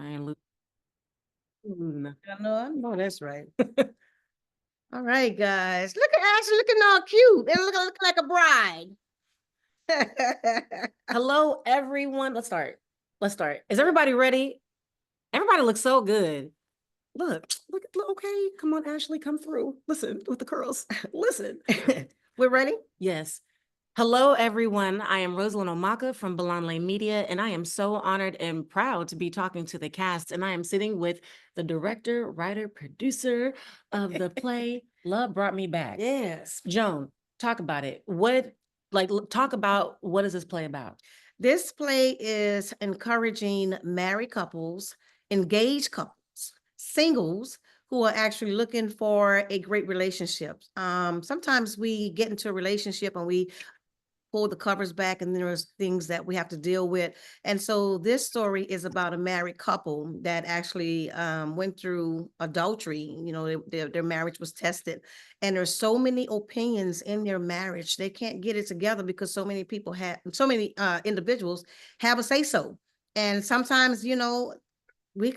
ain't losing. I know that's right. All right, guys. Look at Ashley looking all cute and looking like a bride. Hello, everyone. Let's start. Is everybody ready? Everybody looks so good. Look, okay. Come on, Ashley, come through. Listen with the curls. Listen. We're ready? Yes. Hello, everyone. I am Roselyn Omaka from Belonlay Media, and I am so honored and proud to be talking to the cast. And I am sitting with the director, writer, producer of the play Love Brought Me Back. Yes. Joan, talk about it. Talk about what is this play about? This play is encouraging married couples, engaged couples, singles who are actually looking for a great relationship. Sometimes we get into a relationship and we pull the covers back and there's things that we have to deal with. And so this story is about a married couple that actually went through adultery. You know, their marriage was tested. And there's so many opinions in their marriage. They can't get it together because so many individuals have a say-so. And sometimes, you know,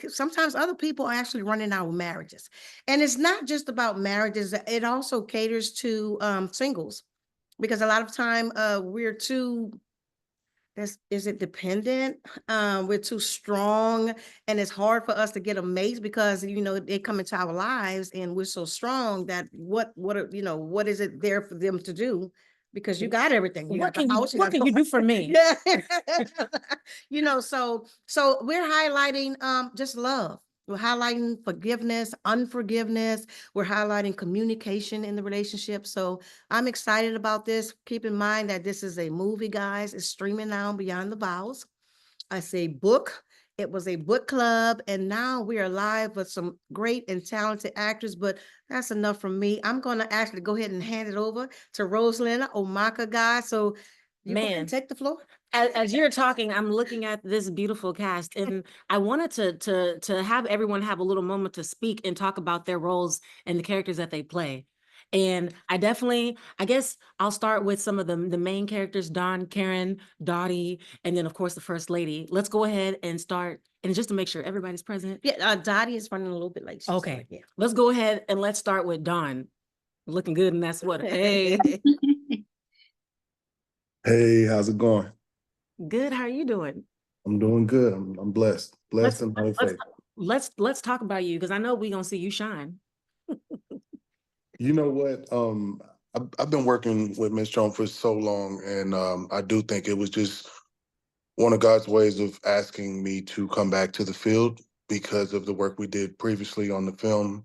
sometimes other people are actually running our marriages. And it's not just about marriages. It also caters to singles, because a lot of time we're too, is it dependent? We're too strong, and it's hard for us to get a mate because, you know, they come into our lives and we're so strong that what is it there for them to do? Because you got everything. What can you do for me? You know, so we're highlighting just love. We're highlighting forgiveness, unforgiveness. We're highlighting communication in the relationship. So I'm excited about this. Keep in mind that this is a movie, guys. It's streaming now Beyond the Vowels. I say book. It was a book club, and now we are live with some great and talented actors, but that's enough from me. I'm going to actually go ahead and hand it over to Roselyn Omaka, guys. So you can take the floor. As you're talking, I'm looking at this beautiful cast, and I wanted to have everyone have a little moment to speak and talk about their roles and the characters that they play. And I guess I'll start with some of the main characters: Dawn, Karen, Dottie, and then of course the First Lady. Let's go ahead and start, and just to make sure everybody's present. Yeah, Dottie is running a little bit late. Okay, yeah. Let's go ahead and let's start with Dawn. Looking good in that sweater. Hey. Hey, how's it going? Good. How are you doing? I'm doing good. I'm blessed. And highly favored. Let's talk about you, because I know we're gonna see you shine. You know what? I've been working with Miss Joan for so long, and I do think it was just one of God's ways of asking me to come back to the field because of the work we did previously on the film,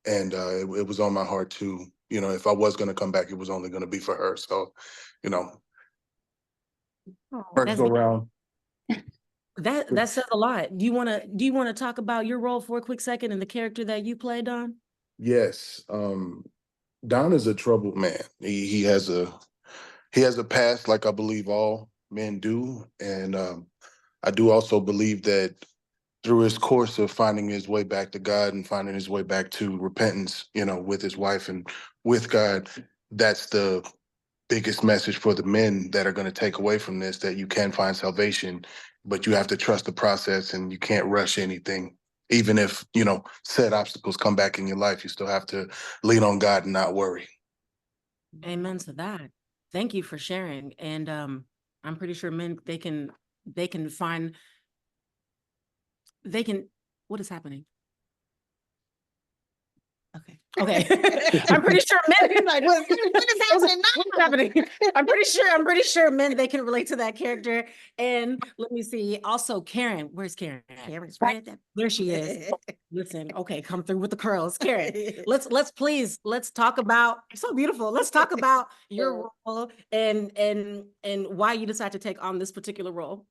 and it was on my heart to, you know, if I was going to come back, it was only going to be for her. So, you know, first go round. That says a lot. Do you want to talk about your role for a quick second and the character that you play, Don? Yes. Don is a troubled man. He has a past, like I believe all men do. And I do also believe that through his course of finding his way back to God and finding his way back to repentance, you know, with his wife and with God, that's the biggest message for the men that are going to take away from this, that you can find salvation, but you have to trust the process and you can't rush anything. Even if, you know, said obstacles come back in your life, you still have to lean on God and not worry. Amen to that. Thank you for sharing. And I'm pretty sure men, they can what is happening? Okay. I'm pretty sure men like, what is happening? I'm pretty sure men, they can relate to that character. And let me see. Also, Karen, where's Karen? Karen's right there. There she is. Listen, okay, come through with the curls. Karen, let's talk about, so beautiful. Let's talk about your role and why you decided to take on this particular role.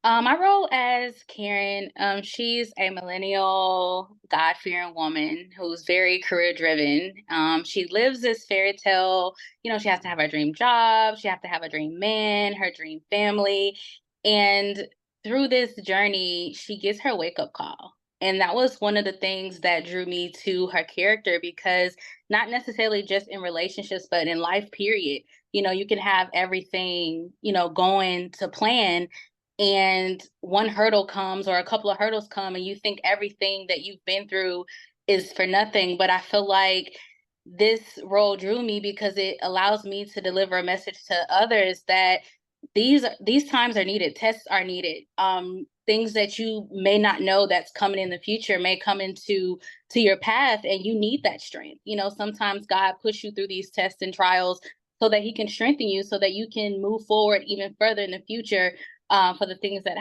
My role as Karen, she's a millennial, God-fearing woman who's very career-driven. She lives this fairy tale. You know, she has to have her dream job. She has to have a dream man, her dream family. And through this journey, she gets her wake-up call. And that was one of the things that drew me to her character, because not necessarily just in relationships, but in life, period. You know, you can have everything, you know, going to plan, and one hurdle comes or a couple of hurdles come and you think everything that you've been through is for nothing. But I feel like this role drew me because it allows me to deliver a message to others that these times are needed. Tests are needed. Things that you may not know that's coming in the future may come into your path, and you need that strength. You know, sometimes God push you through these tests and trials so that He can strengthen you, so that you can move forward even further in the future, for the things that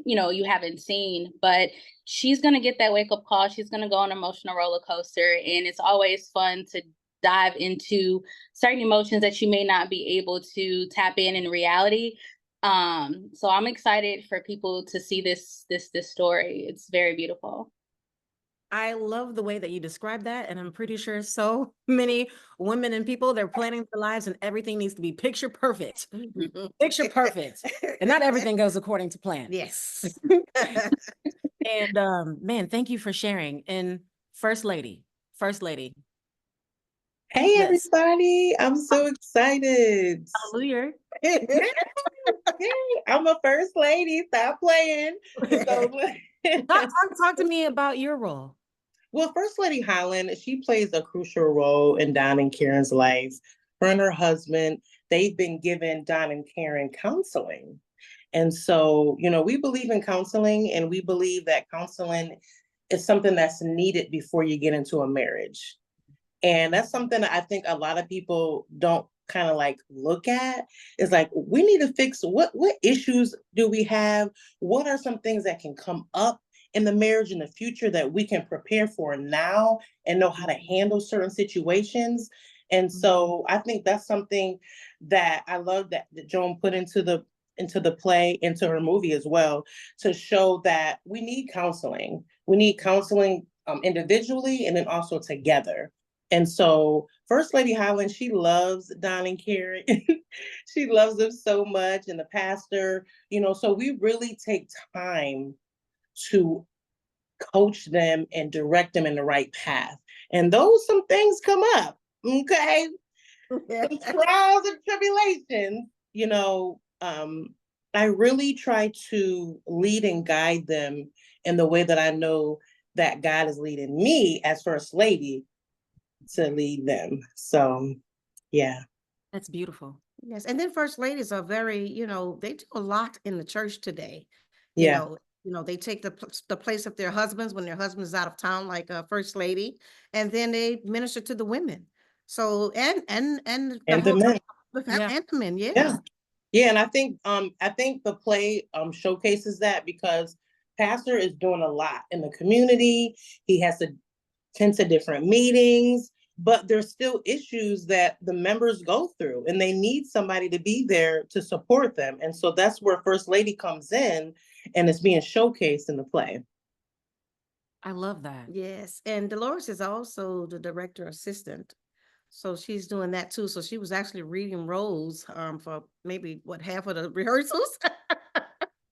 you haven't seen. But she's gonna get that wake up call. She's gonna go on an emotional roller coaster, and it's always fun to dive into certain emotions that you may not be able to tap in reality. So I'm excited for people to see this story. It's very beautiful. I love the way that you describe that, and I'm pretty sure so many women and people, they're planning their lives and everything needs to be picture perfect. Picture perfect. And not everything goes according to plan. Yes. And man, thank you for sharing. And First Lady. Hey Yes. everybody, I'm so excited. Hallelujah. Yay, I'm a first lady, stop playing. So, Talk to me about your role. well, First Lady Holland, she plays a crucial role in Don and Karen's life. Her and her husband, they've been given Don and Karen counseling. And so, we believe in counseling, and we believe that counseling is something that's needed before you get into a marriage. And that's something that I think a lot of people don't kind of like look at. Is like, we need to fix what issues do we have? What are some things that can come up in the marriage in the future that we can prepare for now and know how to handle certain situations? And so I think that's something that I love that Joan put into the play, into her movie as well, to show that we need counseling. We need counseling individually and then also together. And so First Lady Holland, she loves Don and Karen. She loves them so much. And the pastor, so we really take time to coach them and direct them in the right path. And some things come up, okay? Some trials and tribulations, I really try to lead and guide them in the way that I know that God is leading me as First Lady to lead them. So, yeah. That's beautiful. Yes. And then first ladies are very, they do a lot in the church today. Yeah. They take the place of their husbands when their husband is out of town, like a first lady, and then they minister to the women. So and the the men. And the men, yes. Yeah. Yeah, and I think the play showcases that, because Pastor is doing a lot in the community. He has to attend to different meetings, but there's still issues that the members go through, and they need somebody to be there to support them. And so that's where First Lady comes in, and it's being showcased in the play. I love that. Yes. And Dolores is also the director assistant. So she's doing that too. So she was actually reading roles for maybe half of the rehearsals.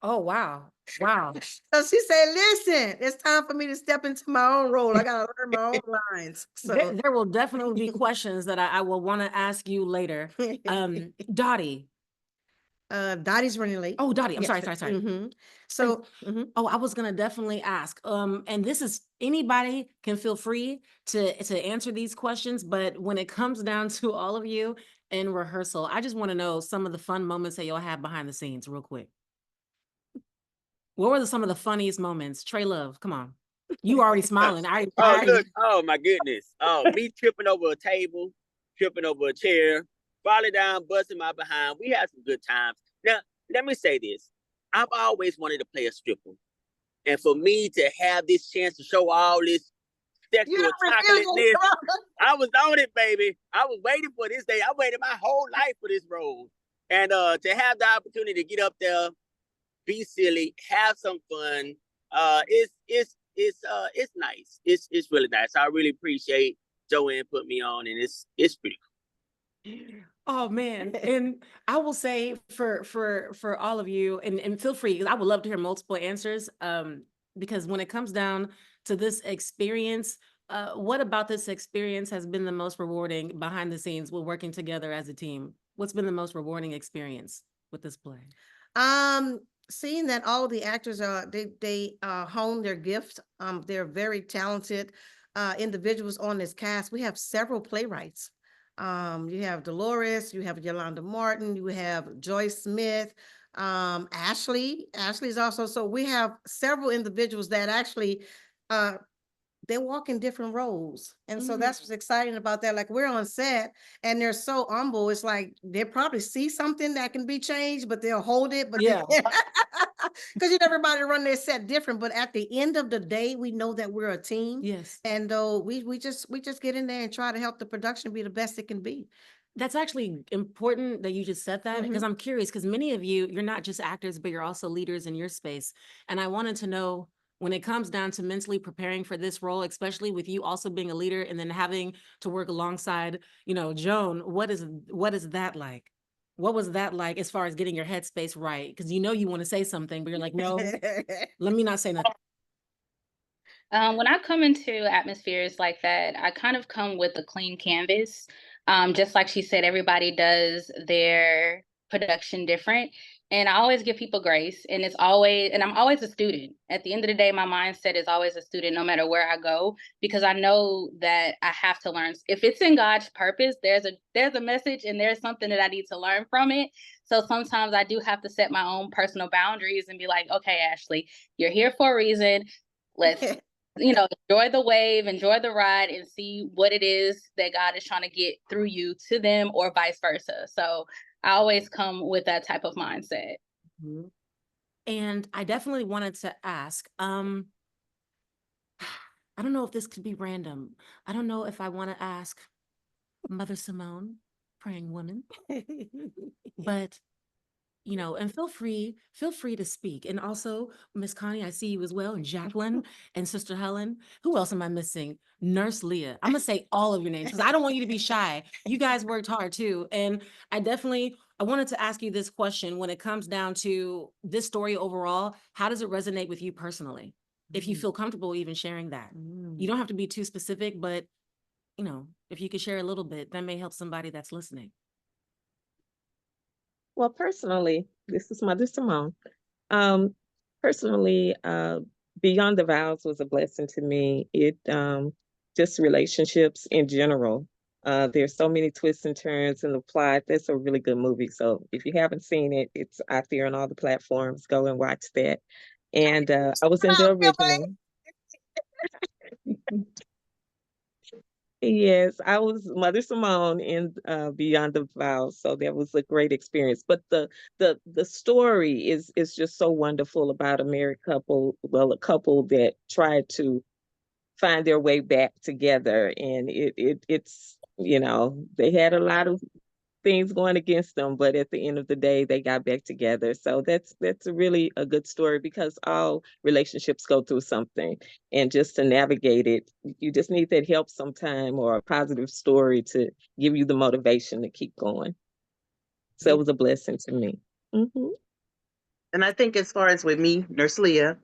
Oh, wow. Wow. So she said, listen, it's time for me to step into my own role. I got to learn my own lines. So There will definitely be questions that I will want to ask you later. Dottie. Dottie's running late. Oh, Dottie. I'm Yes. sorry. Mm-hmm. So, Oh, I was gonna definitely ask. And this is, anybody can feel free to answer these questions, but when it comes down to all of you in rehearsal, I just want to know some of the fun moments that you'll have behind the scenes, real quick. What were some of the funniest moments? Trey Love, come on. You already smiling. Look, oh my goodness. Oh, me tripping over a table, tripping over a chair, falling down, busting my behind. We had some good times. Now, let me say this. I've always wanted to play a stripper. And for me to have this chance to show all this sexual chocolateness, I was on it, baby. I was waiting for this day. I waited my whole life for this role. And to have the opportunity to get up there, be silly, have some fun, it's nice. It's really nice. I really appreciate Joanne put me on, and it's pretty cool. Oh man. And I will say for all of you, and feel free, because I would love to hear multiple answers. Because when it comes down to this experience, what about this experience has been the most rewarding behind the scenes with working together as a team? What's been the most rewarding experience with this play? seeing that all the actors are they hone their gift. They're very talented individuals on this cast. We have several playwrights. You have Dolores, you have Yolanda Martin, you have Joyce Smith, Ashley's also. So we have several individuals that actually they walk in different roles. And so that's what's exciting about that. Like, we're on set and they're so humble. It's like they probably see something that can be changed, but they'll hold it. But Yeah. because you know, everybody run their set different. But at the end of the day, we know that we're a team. Yes. And we just get in there and try to help the production be the best it can be. That's actually important that you just said that, because I'm curious, because many of you, you're not just actors, but you're also leaders in your space. And I wanted to know, when it comes down to mentally preparing for this role, especially with you also being a leader and then having to work alongside, you know, Joan, what is that like? What was that like as far as getting your headspace right? Because you know you want to say something, but you're like, no, let me not say nothing. When I come into atmospheres like that, I kind of come with a clean canvas. Just like she said, everybody does their production different. And I always give people grace. And I'm always a student. At the end of the day, my mindset is always a student, no matter where I go, because I know that I have to learn. If it's in God's purpose, there's a message and there's something that I need to learn from it. So sometimes I do have to set my own personal boundaries and be like, okay, Ashley, you're here for a reason. Let's enjoy the wave, enjoy the ride, and see what it is that God is trying to get through you to them, or vice versa. So I always come with that type of mindset. And I definitely wanted to ask, I don't know if this could be random. I don't know if I want to ask Mother Simone, praying woman, but you know, and feel free to speak. And also, Miss Connie, I see you as well, and Jacqueline and Sister Helen. Who else am I missing? Nurse Leah. I'm gonna say all of your names because I don't want you to be shy. You guys worked hard too. And I wanted to ask you this question when it comes down to this story overall. How does it resonate with you personally? If you feel comfortable even sharing that. You don't have to be too specific, but you know, if you could share a little bit, that may help somebody that's listening. Well, personally, this is Mother Simone. Personally, Beyond the Vows was a blessing to me. It just relationships in general. There's so many twists and turns in the plot. That's a really good movie. So if you haven't seen it, it's out there on all the platforms. Go and watch that. And I was in the original. Yes, I was Mother Simone in Beyond the Vows, so that was a great experience. But the story is just so wonderful about a married couple, well, a couple that tried to find their way back together, and it's they had a lot of things going against them, but at the end of the day, they got back together. So that's really a good story, because all relationships go through something, and just to navigate it, you just need that help sometime, or a positive story to give you the motivation to keep going. So it was a blessing to me. And I think as far as with me, Nurse Leah,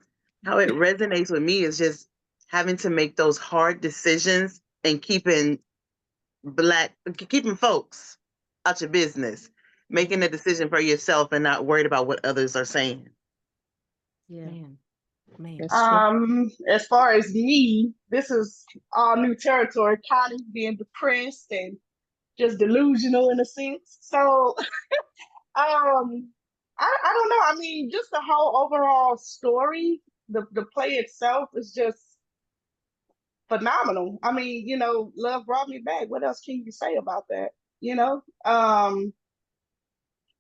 how it resonates with me is just having to make those hard decisions and keeping folks out your business, making a decision for yourself and not worried about what others are saying. Yeah. Man. As far as me, this is all new territory, kind of being depressed and just delusional in a sense. So I don't know. I mean, just the whole overall story, the play itself is just phenomenal. I mean, love brought me back. What else can you say about that?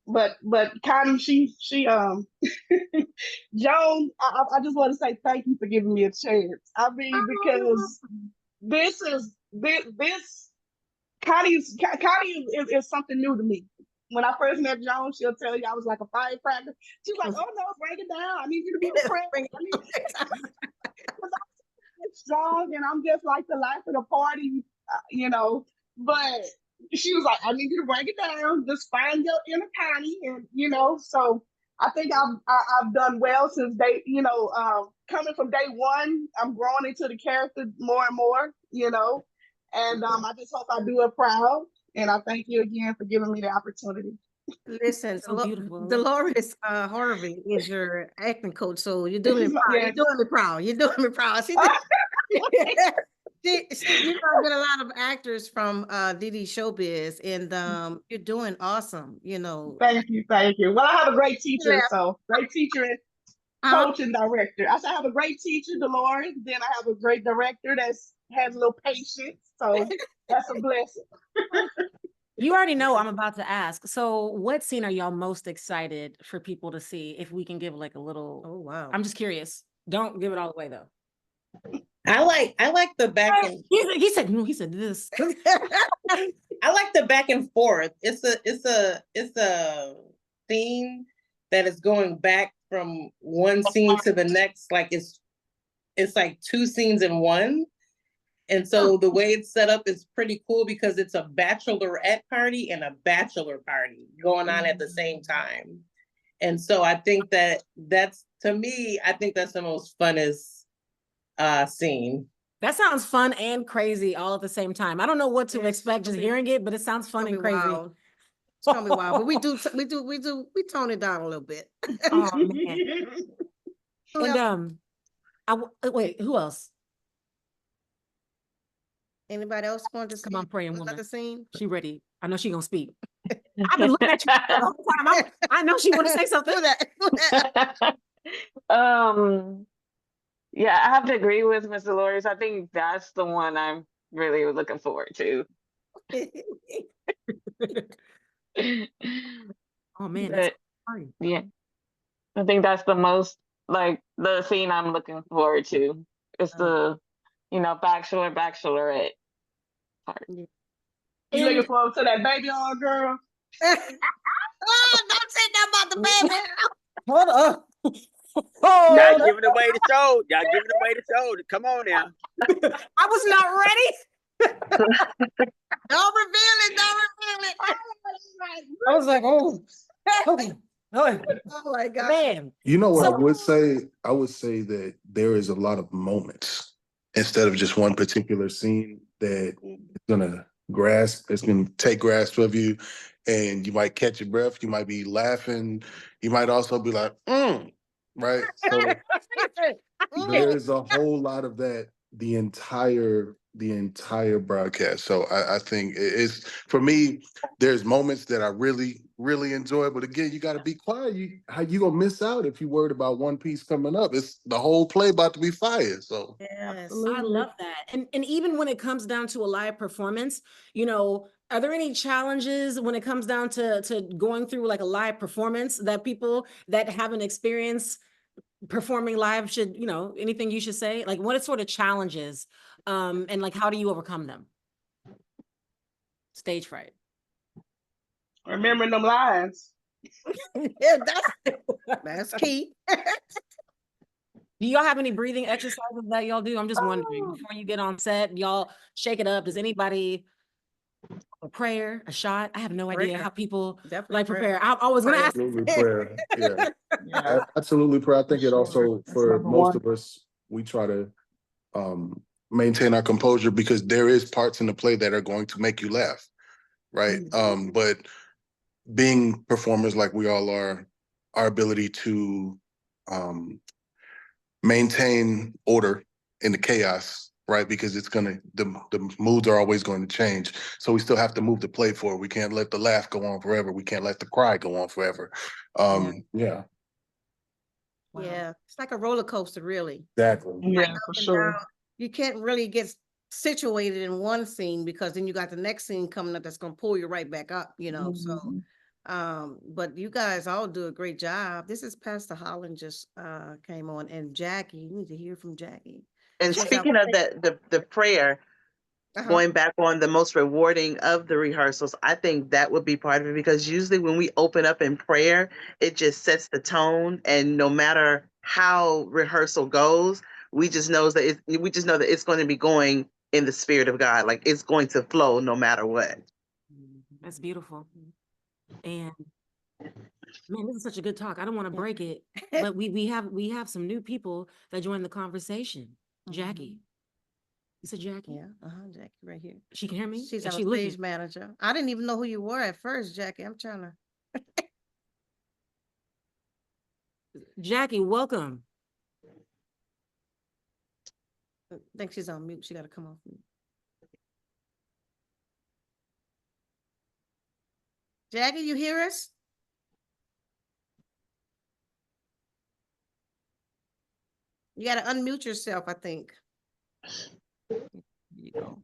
But Connie, she Joan, I just want to say thank you for giving me a chance. I mean, because this Connie is something new to me. When I first met Joan, she'll tell you I was like a firecracker. She's like, "Oh no, break it down. I need you to be the friend." I mean, because I'm strong and I'm just like the life of the party, But she was like, "I need you to break it down. Just find your inner Connie," and So I think I've done well since coming from day one. I'm growing into the character more and more, And I just hope I do it proud. And I thank you again for giving me the opportunity. Listen, So beautiful. Dolores Harvey is your acting coach, so you're doing me proud. Yes. You're doing me proud. You're doing me proud. She, you know, get a lot of actors from DD Showbiz, and you're doing awesome. You know, Thank you, thank you. Well, I have a great teacher, Yeah. so great teacher and coach and director. I said I have a great teacher, Dolores. Then I have a great director that's has a little patience, so that's a blessing. You already know I'm about to ask. So what scene are y'all most excited for people to see? If we can give like a little, Oh wow. I'm just curious. Don't give it all away though. I like the back and He said, no, he said this. I like the back and forth. It's a theme that is going back from one scene to the next. Like it's like two scenes in one. And so the way it's set up is pretty cool because it's a bachelorette party and a bachelor party going on at the same time. And so I think that's to me, I think that's the most funnest scene. That sounds fun and crazy all at the same time. I don't know what to expect just hearing it, but it sounds fun and crazy. Wild. It's gonna be wild, but we tone it down a little bit. Oh man. And wait, who else? Anybody else want to Come on, praying woman. another scene? She ready. I know she gonna speak. I've been looking at you the whole time. I know she want to say something. Yeah, I have to agree with Ms. Dolores. I think that's the one I'm really looking forward to. Oh man, that's fun. Yeah, I think that's the most like the scene I'm looking forward to. It's the, bachelorette part. You looking forward to that baby on girl? Oh, don't say that about the baby. Hold up. Y'all giving away the show. Y'all giving away the show. Come on now. I was not ready. Don't reveal it. I was like, oh, okay. Oh my God. Man. You know what I would say? I would say that there is a lot of moments instead of just one particular scene that it's gonna take grasp of you, and you might catch your breath, you might be laughing, you might also be like, right? So there's a whole lot of that the entire broadcast. So I think it's, for me, there's moments that I really, really enjoy, but again, you got to be quiet. How you gonna miss out if you're worried about one piece coming up? It's the whole play about to be fired. So Yes, I love that. And even when it comes down to a live performance, are there any challenges when it comes down to going through like a live performance that people that haven't experienced performing live should, anything you should say? Like what sort of challenges and like how do you overcome them? Stage fright. Remembering them lines. Yeah, that's key. Do y'all have any breathing exercises that y'all do? I'm just wondering, before you get on set, y'all shake it up. Does anybody a prayer, a shot? I have no idea how people like prepare. I was gonna ask. absolutely prayer. Yeah. Absolutely prayer. I think it also, for most of us, we try to maintain our composure because there is parts in the play that are going to make you laugh, right? But being performers like we all are, our ability to maintain order in the chaos, right? Because the moods are always going to change. So we still have to move the play forward. We can't let the laugh go on forever. We can't let the cry go on forever. Yeah. Wow. Yeah, it's like a roller coaster, really. Exactly. Yeah, for sure. You can't really get situated in one scene because then you got the next scene coming up that's going to pull you right back up, So, but you guys all do a great job. This is Pastor Holland just came on, and Jackie. You need to hear from Jackie. And speaking of the prayer, going back on the most rewarding of the rehearsals, I think that would be part of it, because usually when we open up in prayer, it just sets the tone, and no matter how rehearsal goes, we just know that it's going to be going in the spirit of God. Like it's going to flow no matter what. That's beautiful. And man, this is such a good talk. I don't want to break it, but we have some new people that joined the conversation. Jackie. You said Jackie? Yeah, Jackie right here. She can hear me? She's our stage manager. I didn't even know who you were at first, Jackie. I'm trying to. Jackie, welcome. I think she's on mute. She got to come off mute. Jackie, you hear us? You got to unmute yourself, I think. You go.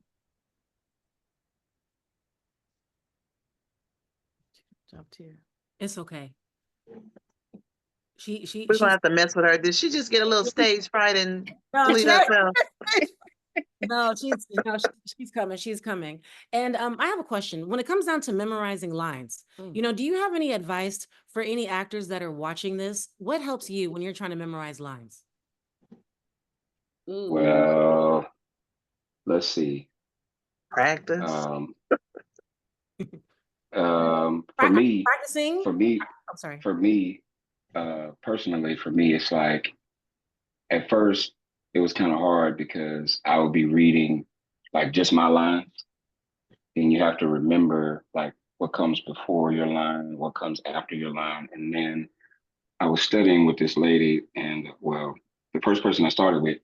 Jumped here. It's okay. We're She's gonna have to mess with her. Did she just get a little stage fright and no, delete herself? no, she's coming. She's coming. And I have a question. When it comes down to memorizing lines, you know, do you have any advice for any actors that are watching this? What helps you when you're trying to memorize lines? Well, let's see. Practice. Practicing? I'm sorry. For me, personally, for me, it's like at first it was kind of hard because I would be reading like just my lines, and you have to remember like what comes before your line, what comes after your line, and then I was studying with this lady, and well, the first person I started with,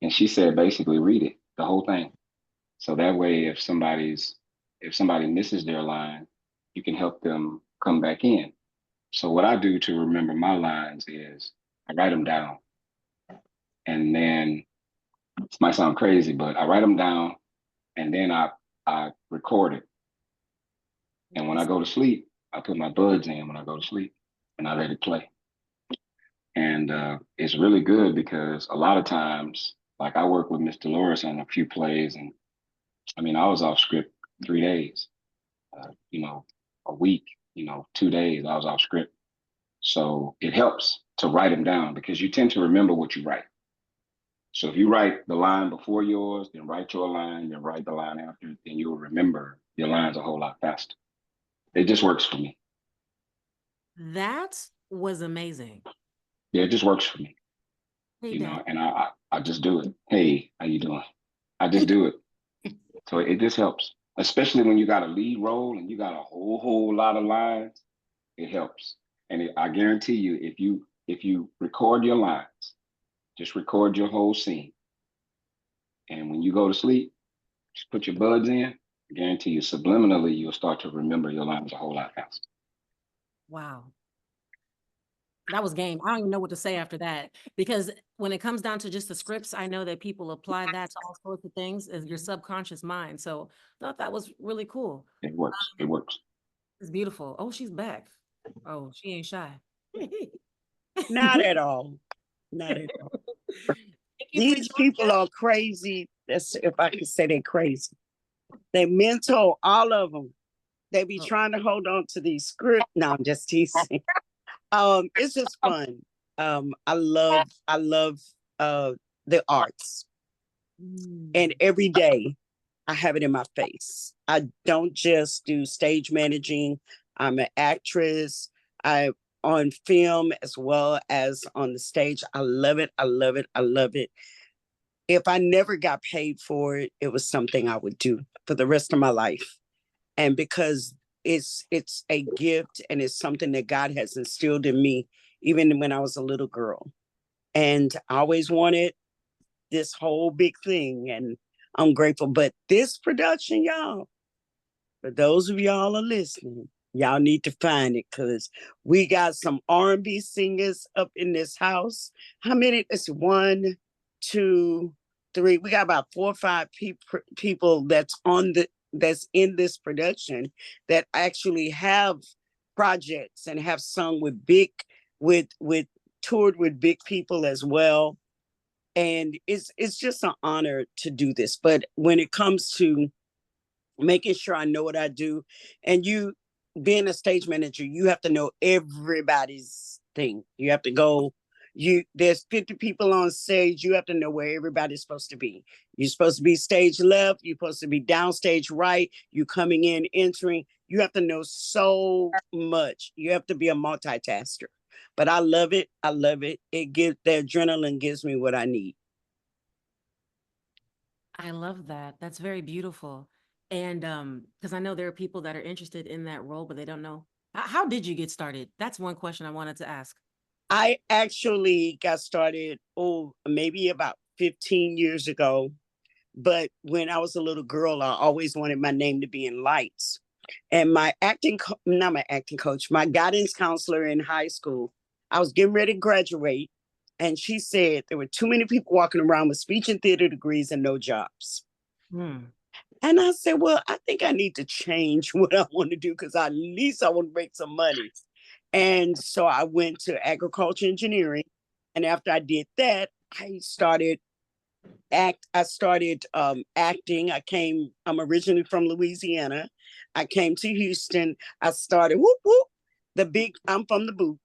and she said basically read it, the whole thing. So that way, if somebody misses their line, you can help them come back in. So what I do to remember my lines is I write them down, and then this might sound crazy, but I write them down, and then I record it. And when I go to sleep, I put my buds in when I go to sleep, and I let it play. And it's really good because a lot of times, like I work with Miss Dolores on a few plays, and I mean I was off script 3 days, you know, a week, you know, 2 days I was off script. So it helps to write them down because you tend to remember what you write. So if you write the line before yours, then write your line, then write the line after, then you'll remember your lines a whole lot faster. It just works for me. That was amazing. Yeah, it just works for me. Hey, You Dad. know, and I just do it. Hey, how you doing? I just do it. So it just helps, especially when you got a lead role and you got a whole lot of lines. It helps, and I guarantee you, if you record your lines, just record your whole scene, and when you go to sleep, just put your buds in. I guarantee you, subliminally, you'll start to remember your lines a whole lot faster. Wow. That was game. I don't even know what to say after that, because when it comes down to just the scripts, I know that people apply that to all sorts of things as your subconscious mind. So I thought that was really cool. It works. It works. It's beautiful. Oh, she's back. Oh, she ain't shy. Not at all. Not at all. These people are crazy. That's if I can say they're crazy. They mental, all of them. They be trying to hold on to these scripts. No, I'm just teasing. It's just fun. I love the arts. And every day I have it in my face. I don't just do stage managing. I'm an actress. I on film as well as on the stage. I love it. I love it. I love it. If I never got paid for it, it was something I would do for the rest of my life. And because it's a gift and it's something that God has instilled in me, even when I was a little girl. And I always wanted this whole big thing, and I'm grateful. But this production, y'all, for those of y'all are listening, y'all need to find it because we got some R&B singers up in this house. How many? It's 1, 2, 3. We got about 4 or 5 people that's in this production that actually have projects and have sung with toured with big people as well. And it's just an honor to do this. But when it comes to making sure I know what I do, and you being a stage manager, you have to know everybody's thing. You have to go, there's 50 people on stage, you have to know where everybody's supposed to be. You're supposed to be stage left, you're supposed to be downstage right, you coming in, entering. You have to know so much. You have to be a multitasker. But I love it. I love it. The adrenaline gives me what I need. I love that. That's very beautiful. And because I know there are people that are interested in that role, but they don't know. How did you get started? That's one question I wanted to ask. I actually got started, maybe about 15 years ago. But when I was a little girl, I always wanted my name to be in lights. And my not my acting coach, my guidance counselor in high school, I was getting ready to graduate. And she said there were too many people walking around with speech and theater degrees and no jobs. And I said, well, I think I need to change what I want to do because at least I want to make some money. And so I went to agriculture engineering. And after I did that, I started acting. I'm originally from Louisiana. I came to Houston. I started whoop whoop, I'm from the boot.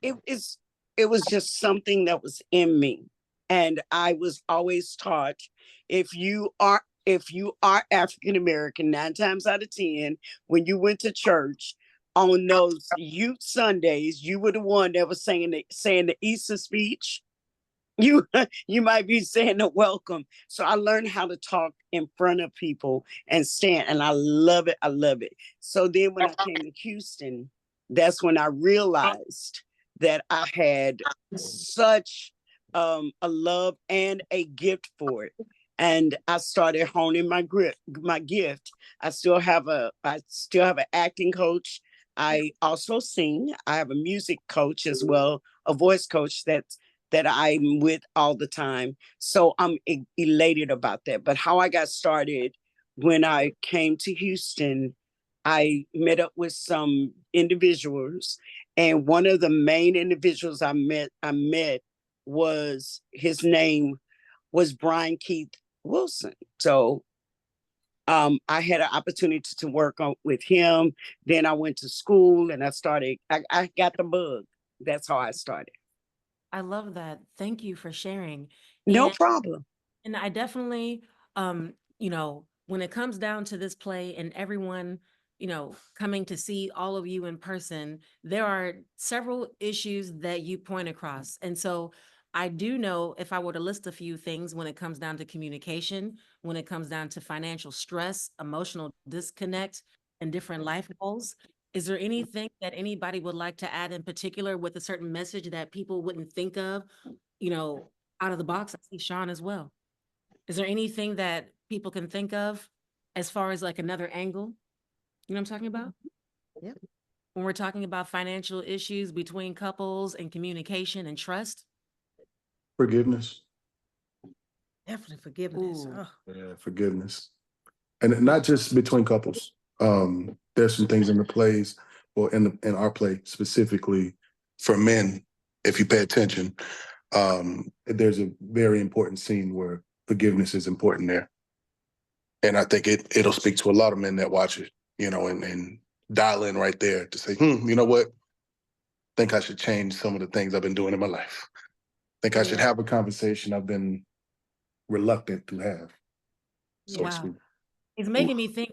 It is it was just something that was in me. And I was always taught if you are African American, 9 times out of 10, when you went to church on those youth Sundays, you were the one that was saying the Easter speech. You you might be saying a welcome. So I learned how to talk in front of people and stand, and I love it. I love it. So then when I came to Houston, that's when I realized that I had such a love and a gift for it. And I started honing my gift. I still have an acting coach. I also sing. I have a music coach as well, a voice coach that I'm with all the time. So I'm elated about that. But how I got started, when I came to Houston, I met up with some individuals, and one of the main individuals I met was, his name was Brian Keith Wilson. So I had an opportunity to work with him. Then I went to school and I got the bug. That's how I started. I love that. Thank you for sharing. No And problem. and I definitely, when it comes down to this play and everyone, coming to see all of you in person, there are several issues that you point across. And so I do know, if I were to list a few things, when it comes down to communication, when it comes down to financial stress, emotional disconnect, and different life goals, is there anything that anybody would like to add in particular with a certain message that people wouldn't think of, you know, out of the box? I see Sean as well. Is there anything that people can think of as far as like another angle? You know what I'm talking about? Yep. When we're talking about financial issues between couples and communication and trust? Forgiveness. Definitely forgiveness. Ooh. Oh, Yeah, forgiveness. And not just between couples. There's some things in the plays, or in our play specifically for men, if you pay attention, there's a very important scene where forgiveness is important there. And I think it'll speak to a lot of men that watch it, and dial in right there to say, you know what? Think I should change some of the things I've been doing in my life. Think I should have a conversation I've been reluctant to have. So to Wow. speak. It's making me think,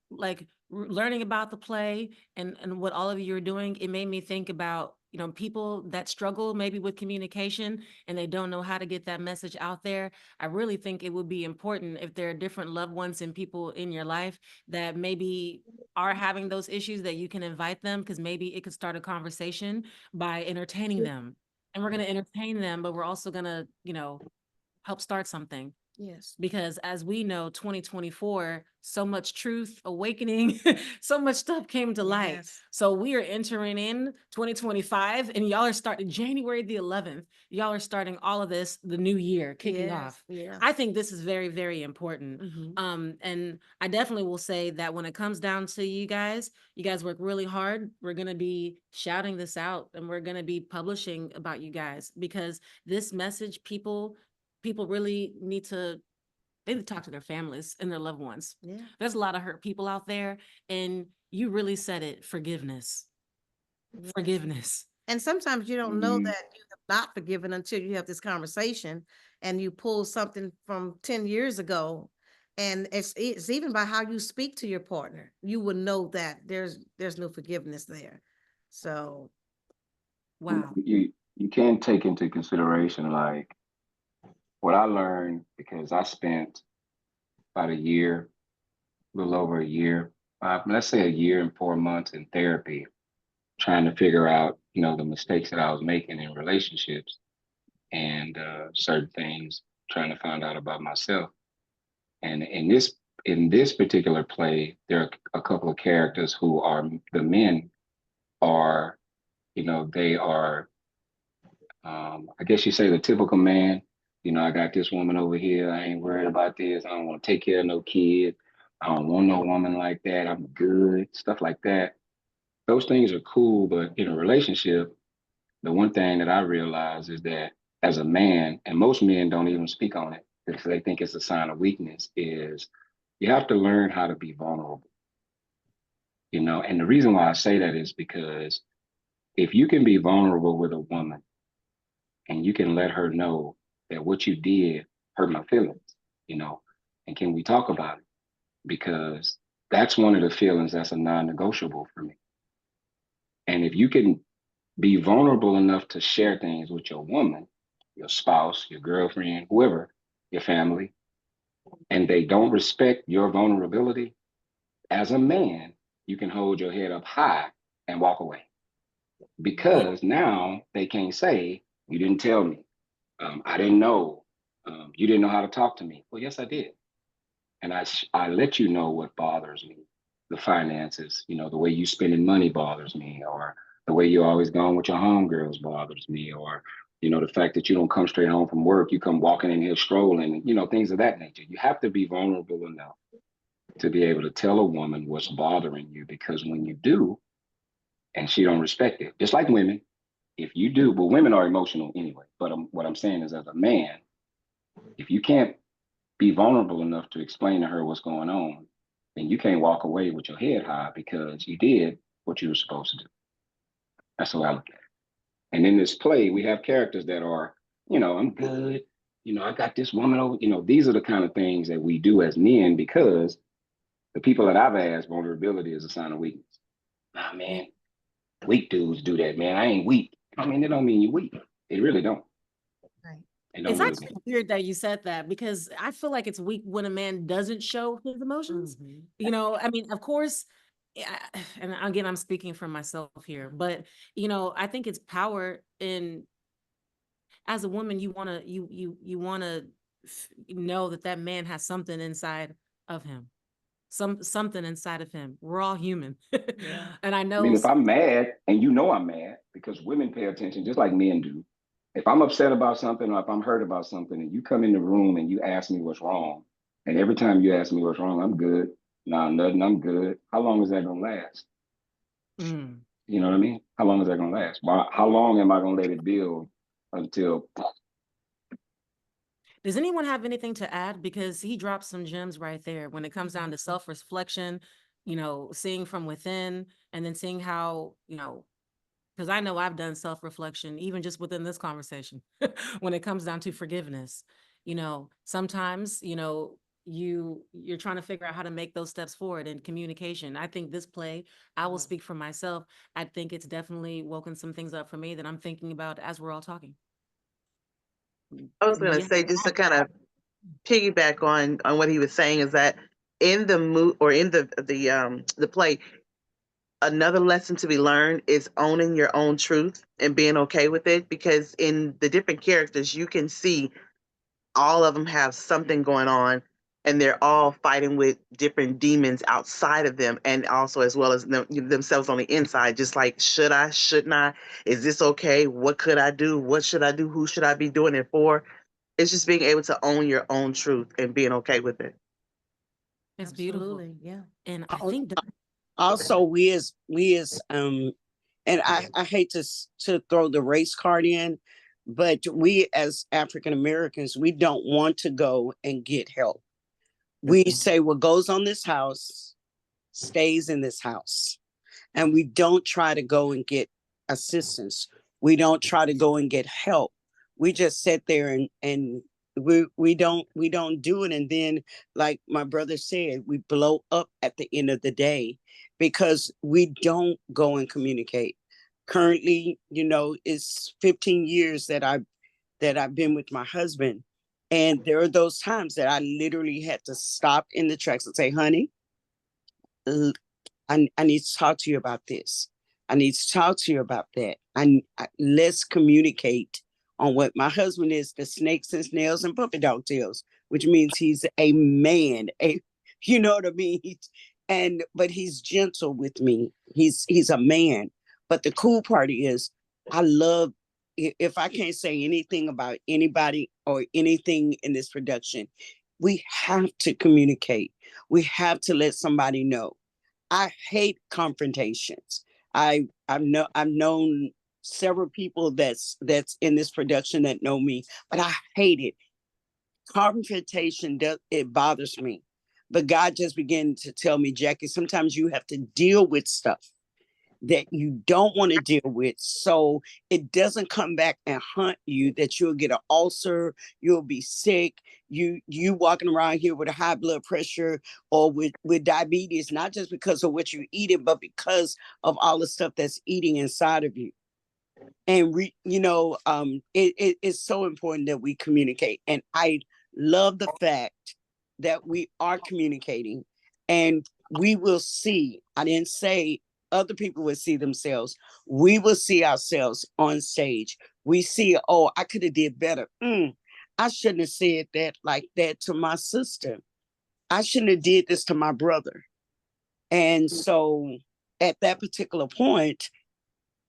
like learning about the play and what all of you are doing. It made me think about, people that struggle maybe with communication and they don't know how to get that message out there. I really think it would be important if there are different loved ones and people in your life that maybe are having those issues, that you can invite them, because maybe it could start a conversation by entertaining them. And we're going to entertain them, but we're also going to, help start something. yes. Because as we know, 2024, so much truth awakening, so much stuff came to light. Yes. So we are entering in 2025, and y'all are starting January the 11th. Y'all are starting all of this, the new year kicking off. Yeah. I think this is very, very important. Mhm. And I definitely will say that when it comes down to you guys work really hard. We're going to be shouting this out, and we're going to be publishing about you guys, because this message, people really need to talk to their families and their loved ones. Yeah. There's a lot of hurt people out there, and you really said it. Forgiveness. Yes. Forgiveness. And sometimes you don't know Mhm. that you have not forgiven until you have this conversation and you pull something from 10 years ago. And it's even by how you speak to your partner. You will know that there's no forgiveness there. So Wow. You can take into consideration like what I learned because I spent about a year, a little over a year, let's say a year and 4 months in therapy. trying to figure out, the mistakes that I was making in relationships and certain things, trying to find out about myself. And in this particular play, there are a couple of characters who are the men are, they are, I guess you say the typical man. I got this woman over here. I ain't worried about this. I don't want to take care of no kid. I don't want no woman like that. I'm good. Stuff like that. Those things are cool, but in a relationship, the one thing that I realize is that as a man, and most men don't even speak on it because they think it's a sign of weakness, is you have to learn how to be vulnerable. And the reason why I say that is because if you can be vulnerable with a woman and you can let her know that what you did hurt my feelings, and can we talk about it? Because that's one of the feelings that's a non-negotiable for me. And if you can be vulnerable enough to share things with your woman, your spouse, your girlfriend, whoever, your family, and they don't respect your vulnerability, as a man, you can hold your head up high and walk away. Because now they can't say, you didn't tell me. I didn't know. You didn't know how to talk to me. Well, yes, I did. And I let you know what bothers me. The finances, the way you spending money bothers me, or the way you're always gone with your homegirls bothers me, or, the fact that you don't come straight home from work, you come walking in here strolling, things of that nature. You have to be vulnerable enough to be able to tell a woman what's bothering you, because when you do, and she don't respect it, just like women, if you do, well, women are emotional anyway, but what I'm saying is, as a man, if you can't be vulnerable enough to explain to her what's going on, then you can't walk away with your head high because you did what you were supposed to do. That's how I look at it. And in this play, we have characters that are, I'm good. I got this woman over. These are the kind of things that we do as men, because the people that I've asked, vulnerability is a sign of weakness. Nah, man, weak dudes do that, man. I ain't weak. I mean, it don't mean you're weak. It really don't. Right. It's actually weird that you said that, because I feel like it's weak when a man doesn't show his emotions. I mean, of course, and again, I'm speaking for myself here, but I think it's power in, as a woman, you want to you want to know that that man has something inside of him, something inside of him. We're all human. And I I know mean, if I'm mad, and I'm mad, because women pay attention just like men do. If I'm upset about something, or if I'm hurt about something, and you come in the room and you ask me what's wrong, and every time you ask me what's wrong, I'm good. Nah, nothing, I'm good. How long is that gonna last? You know what I mean? How long is that gonna last? How long am I gonna let it build until? Does anyone have anything to add? Because he dropped some gems right there when it comes down to self-reflection, seeing from within, and then seeing how, because I know I've done self-reflection, even just within this conversation, when it comes down to forgiveness. Sometimes, you're trying to figure out how to make those steps forward in communication. I think this play, I will speak for myself, I think it's definitely woken some things up for me that I'm thinking about as we're all talking. I was going to say, just to kind of piggyback on what he was saying, is that in the play, another lesson to be learned is owning your own truth and being okay with it, because in the different characters, you can see all of them have something going on, and they're all fighting with different demons outside of them, and also as well as themselves on the inside, just like, should I, shouldn't I, is this okay, what could I do, what should I do, who should I be doing it for? It's just being able to own your own truth and being okay with it. It's beautiful. Yeah. And I think also we as and I hate to throw the race card in, but we as African Americans, we don't want to go and get help. We say what goes on this house stays in this house, and we don't try to go and get assistance. We don't try to go and get help. We just sit there and we don't do it. And then, like my brother said, we blow up at the end of the day because we don't go and communicate. Currently, it's 15 years that I've been with my husband. And there are those times that I literally had to stop in the tracks and say, honey, I need to talk to you about this. I need to talk to you about that. Let's communicate on what my husband is, the snakes and snails and puppy dog tails, which means he's a man, you know what I mean? But he's gentle with me. He's a man. But the cool part is I love, if I can't say anything about anybody or anything in this production, we have to communicate. We have to let somebody know. I hate confrontations. I've known several people that's in this production that know me, but I hate it. Confrontation it bothers me. But God just began to tell me, Jackie, sometimes you have to deal with stuff that you don't want to deal with, so it doesn't come back and haunt you, that you'll get an ulcer, you'll be sick, you walking around here with a high blood pressure or with diabetes, not just because of what you're eating, but because of all the stuff that's eating inside of you. And it's so important that we communicate. And I love the fact that we are communicating, and we will see. I didn't say other people will see themselves. We will see ourselves on stage. We see, oh, I could have did better. I shouldn't have said that like that to my sister. I shouldn't have did this to my brother. And so at that particular point,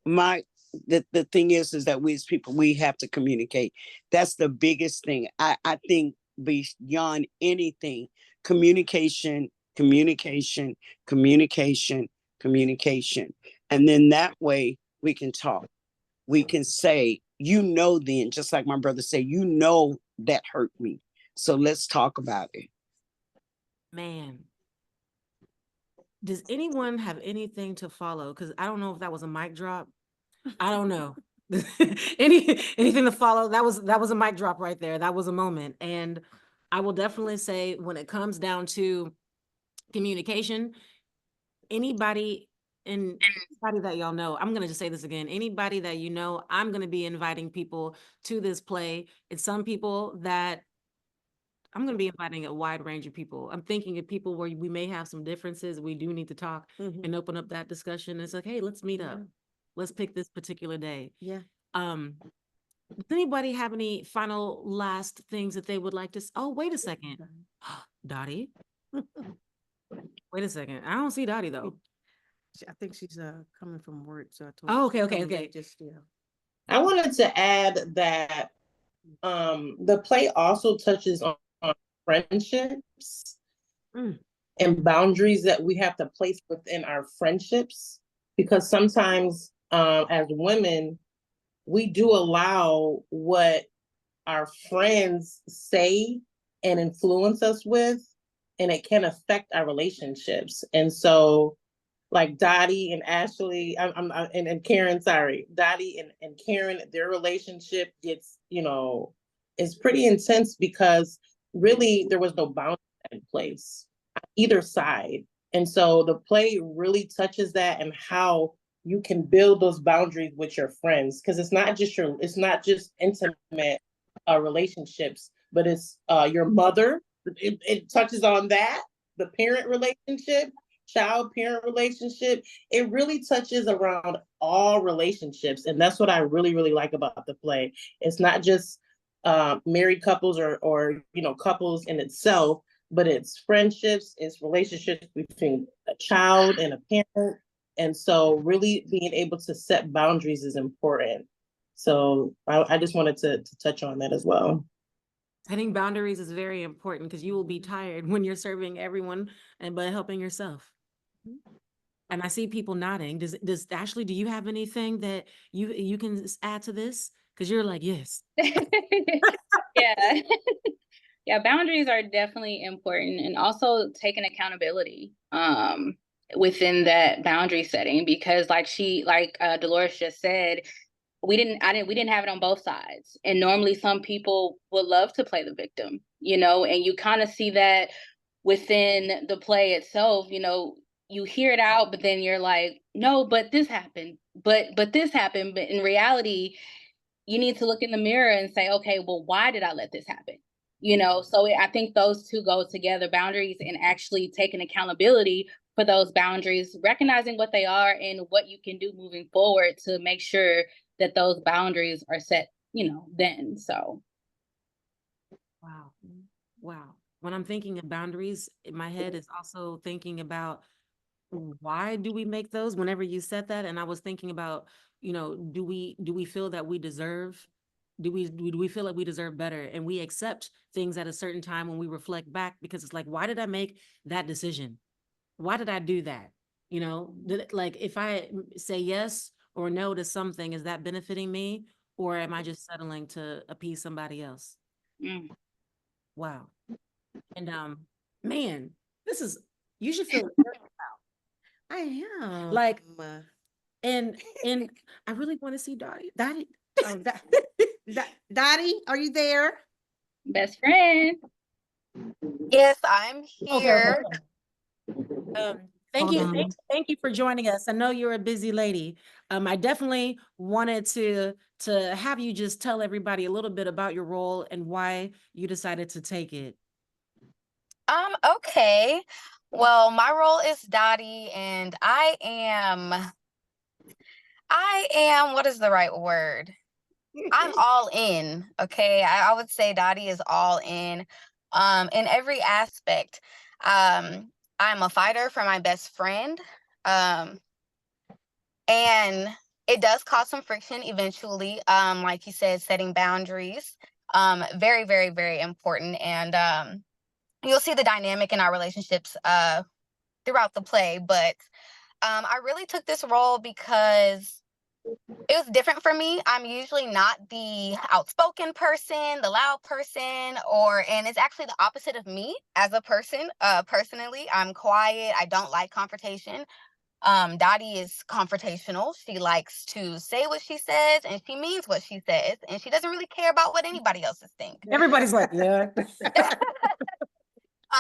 the thing is that we as people, we have to communicate. That's the biggest thing. I think beyond anything, communication. And then that way we can talk. We can say, then, just like my brother said, that hurt me. So let's talk about it. Man. Does anyone have anything to follow? Because I don't know if that was a mic drop. I don't know. Anything to follow? That was a mic drop right there. That was a moment. And I will definitely say, when it comes down to communication, anybody that y'all know, I'm gonna just say this again, anybody that you know, I'm gonna be inviting people to this play. It's some people that I'm going to be inviting a wide range of people. I'm thinking of people where we may have some differences. We do need to talk and open up that discussion. It's like, hey, let's meet up. Let's pick this particular day. Yeah. Does anybody have any final last things that they would like to? Oh, wait a second. Dottie. Wait a second. I don't see Dottie though. I think she's coming from work. So I told Oh, okay. Just I wanted to add that the play also touches on friendships and boundaries that we have to place within our friendships, because sometimes as women, we do allow what our friends say and influence us with, and it can affect our relationships. And so, like Dottie and Ashley, and Karen, sorry, Dottie and Karen, their relationship gets, is pretty intense because really there was no boundary in place on either side. And so the play really touches that, and how you can build those boundaries with your friends, because it's not just intimate relationships, but it's your mother. It touches on that, the parent relationship, child-parent relationship. It really touches around all relationships, and that's what I really, really like about the play. It's not just married couples or couples in itself, but it's friendships, it's relationships between a child and a parent. And so really being able to set boundaries is important. So I just wanted to touch on that as well. Setting boundaries is very important, because you will be tired when you're serving everyone but helping yourself. And I see people nodding. Does Ashley, do you have anything that you can add to this? Because you're like, yes. Yeah. Yeah, boundaries are definitely important, and also taking accountability within that boundary setting, because like Dolores just said, we didn't have it on both sides. And normally some people would love to play the victim, and you kind of see that within the play itself. You hear it out, but then you're like, no, but this happened, but this happened. But in reality, you need to look in the mirror and say, okay, well, why did I let this happen? So I think those two go together, boundaries and actually taking accountability for those boundaries, recognizing what they are and what you can do moving forward to make sure that those boundaries are set, then. So. Wow. Wow. When I'm thinking of boundaries, my head is also thinking about why do we make those whenever you said that? And I was thinking about, do we feel that we deserve, do we feel like we deserve better? And we accept things at a certain time when we reflect back, because it's like, why did I make that decision? Why did I do that? Like if I say yes or no to something, is that benefiting me? Or am I just settling to appease somebody else? Mm. Wow. And man, you should feel I am. like, and I really want to see Dottie. Dottie, are you there? Best friend. Yes, I'm Okay, here. thank you for joining us. I know you're a busy lady. I definitely wanted to have you just tell everybody a little bit about your role and why you decided to take it. Okay. Well, my role is Dottie, and I am, what is the right word? I'm all in, okay? I would say Dottie is all in every aspect. I'm a fighter for my best friend. And it does cause some friction eventually. Like you said, setting boundaries. Very, very, very important. And you'll see the dynamic in our relationships throughout the play. But I really took this role because it was different for me. I'm usually not the outspoken person, the loud person, and it's actually the opposite of me as a person. Personally, I'm quiet. I don't like confrontation. Dottie is confrontational. She likes to say what she says, and she means what she says, and she doesn't really care about what anybody else think. Everybody's like, yeah.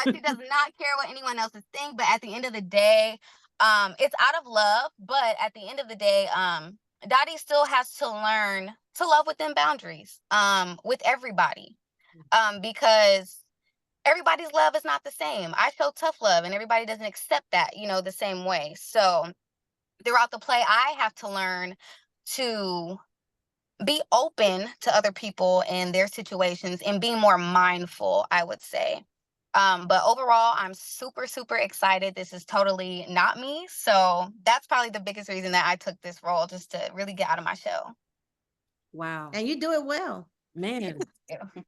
She does not care what anyone else think, but at the end of the day, it's out of love. But at the end of the day, Dottie still has to learn to love within boundaries, with everybody, because everybody's love is not the same. I show tough love, and everybody doesn't accept that, the same way. So throughout the play, I have to learn to be open to other people and their situations and be more mindful, I would say. But overall, I'm super, super excited. This is totally not me. So that's probably the biggest reason that I took this role, just to really get out of my shell. Wow. And you do it well. Man,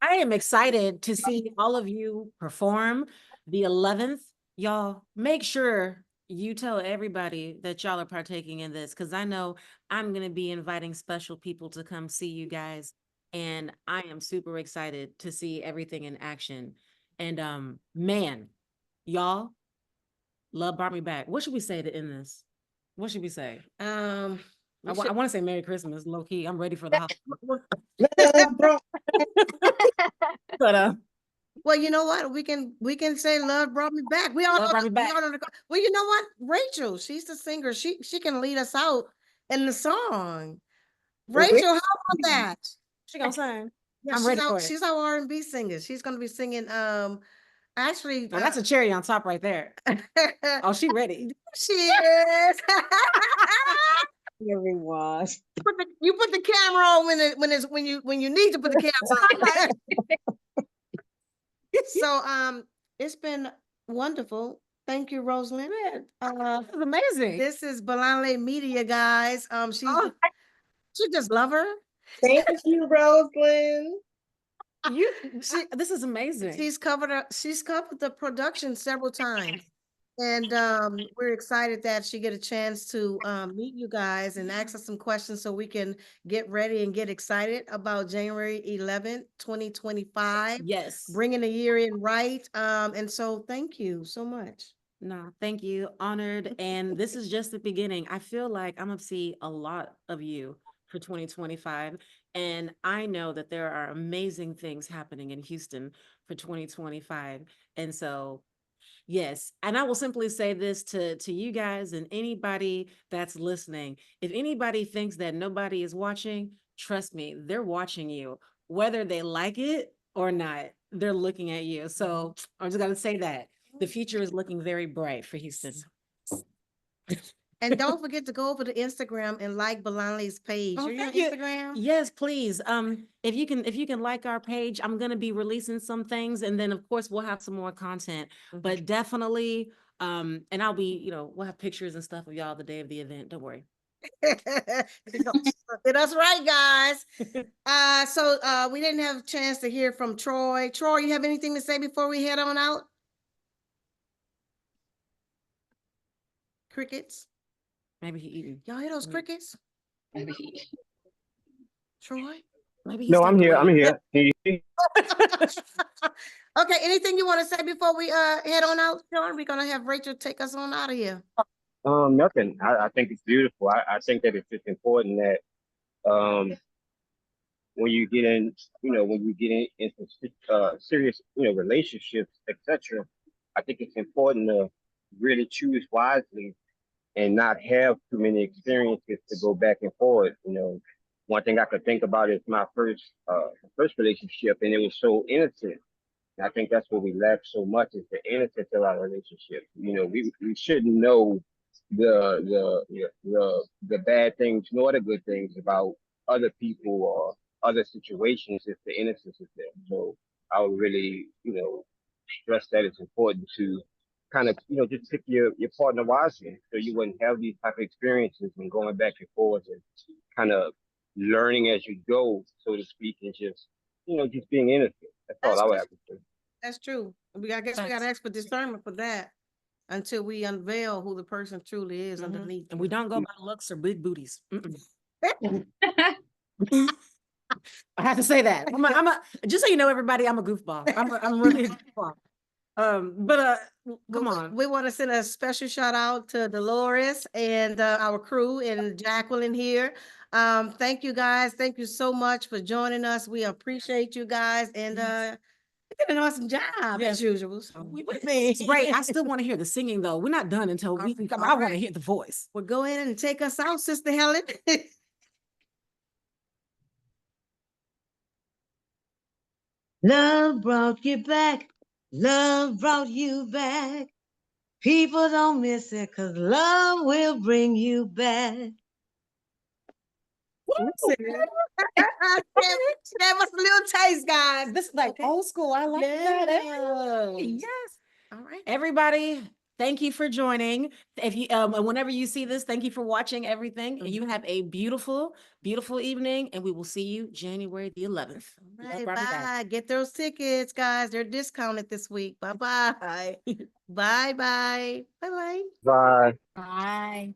I am excited to see all of you perform the 11th. Y'all, make sure you tell everybody that y'all are partaking in this, because I know I'm going to be inviting special people to come see you guys. And I am super excited to see everything in action. And man, y'all, love brought me back. What should we say to end this? What should we say? I want to say Merry Christmas, low key. I'm ready for the holiday. But well, you know what? We can say love brought me back. We all brought me back. Well, you know what? Rachel, she's the singer. She can lead us out in the song. Rachel, how about that? She gonna sing. Yeah, I'm ready for it. She's our R&B singer. She's gonna be singing. Actually, now that's a cherry on top right there. Oh, she ready. She is. Everyone. You put the camera on when you need to put the camera on. So it's been wonderful. Thank you, Roselyn. This is amazing. This is Balale Media, guys. She just love her. Thank you, Roselyn. This is amazing. She's covered the production several times. And we're excited that she get a chance to meet you guys and ask us some questions so we can get ready and get excited about January 11th, 2025. Yes. Bringing the year in right. And so thank you so much. No, thank you. Honored. And this is just the beginning. I feel like I'm going to see a lot of you for 2025. And I know that there are amazing things happening in Houston for 2025. And so yes. And I will simply say this to you guys and anybody that's listening. If anybody thinks that nobody is watching, trust me, they're watching you, whether they like it or not, they're looking at you. So I'm just going to say that the future is looking very bright for Houston. And don't forget to go over to Instagram and like Belanli's page. Oh, Are you on thank you. Instagram? Yes, please. If you can like our page, I'm gonna be releasing some things, and then of course we'll have some more content. But definitely, and I'll be, we'll have pictures and stuff of y'all the day of the event. Don't worry. That's right, guys. So we didn't have a chance to hear from Troy. Troy, you have anything to say before we head on out? Crickets. Maybe he eating. Y'all hear those crickets? Maybe he- Troy? Maybe he No, I'm stepped here. away. I'm here. Can you see? Okay, anything you want to say before we head on out, Sean? We're gonna have Rachel take us on out of here. Nothing. I think it's beautiful. I think that it's just important that when you get in, when you get into serious, relationships, etc. I think it's important to really choose wisely and not have too many experiences to go back and forth. One thing I could think about is my first relationship, and it was so innocent. And I think that's what we lack so much is the innocence of our relationship. We shouldn't know the bad things nor the good things about other people or other situations if the innocence is there. So I would really, stress that it's important to kind of, just pick your partner wisely so you wouldn't have these type of experiences and going back and forth and kind of learning as you go, so to speak, and just being innocent. That's all I would have to say. That's true. I guess we got to ask for discernment for that until we unveil who the person truly is underneath. And we don't go by looks or big booties. I have to say that. Just so you know, everybody, I'm a goofball. I'm really a goofball. Come on. We want to send a special shout out to Dolores and our crew and Jacqueline here. Thank you guys. Thank you so much for joining us. We appreciate you guys, and you did an awesome job as usual. So It's great. I still want to hear the singing though. We're not done until I want to hear the voice. Well, go ahead and take us out, Sister Helen. Love brought you back. Love brought you back. People don't miss it because love will bring you back. That was a little taste, guys. This is like old school. I like that. Yes. All right. Everybody, thank you for joining. If you and whenever you see this, thank you for watching everything. And you have a beautiful, beautiful evening. And we will see you January the 11th. Right, bye. Get those tickets, guys. They're discounted this week. Bye-bye. Bye-bye. Bye-bye. Bye. Bye.